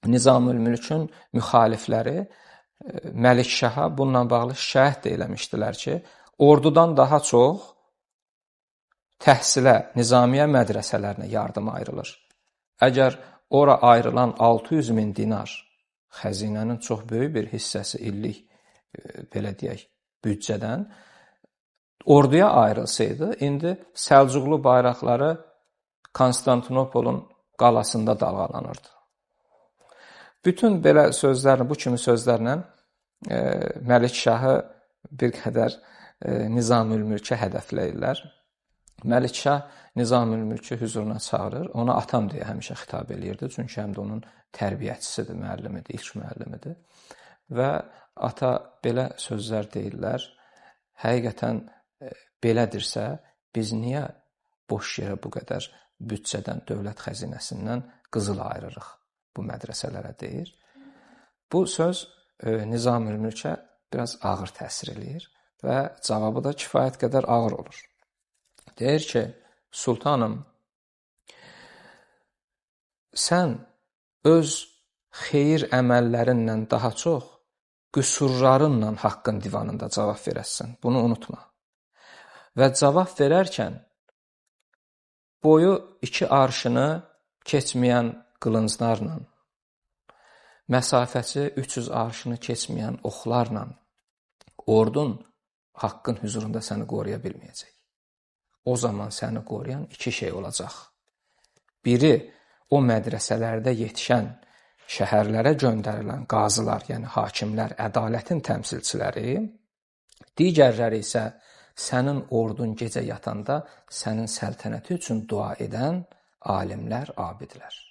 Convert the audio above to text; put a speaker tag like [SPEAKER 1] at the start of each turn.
[SPEAKER 1] Nizamülmülkün müxalifləri Məlikşaha bununla bağlı şikayət də eləmişdilər ki, ordudan daha çox təhsilə, nizamiyə mədrəsələrinə yardım ayrılır. Əgər ora ayrılan 600 min dinar xəzinənin çox böyük bir hissəsi illik, belə deyək, büdcədən orduya ayrılsaydı, indi Səlcuqlu bayraqları Konstantinopolun qalasında dalğalanırdı. Bütün belə sözlərlə, bu kimi sözlərlə Məlikşahı bir qədər Nizamülmülkə hədəfləyirlər. Məlikşah Nizamülmülkü hüzuruna çağırır, ona atam deyə həmişə xitab eləyirdi, çünki həm də onun tərbiyəçisidir, müəllimidir, ilk müəllimidir. Və ata belə sözlər deyirlər, həqiqətən belədirsə, biz niyə boş yerə bu qədər büdcədən, dövlət xəzinəsindən qızıl ayırırıq bu mədrəsələrə deyir. Bu söz Nizamülmülkə biraz ağır təsir eləyir və cavabı da kifayət qədər ağır olur. Deyir ki, sultanım, sən öz xeyir əməllərinlə daha çox qüsurlarınla haqqın divanında cavab verəsən. Bunu unutma. Və cavab verərkən boyu 2 arşını keçməyən qılınclarla, məsafəsi 300 arşını keçməyən oxlarla ordun haqqın hüzurunda səni qoruya bilməyəcək. O zaman səni qoruyan 2 şey olacaq. Biri, o mədrəsələrdə yetişən, şəhərlərə göndərilən qazılar, yəni hakimlər, ədalətin təmsilçiləri, digərləri isə sənin ordun gecə yatanda sənin səltənəti üçün dua edən alimlər, abidlər.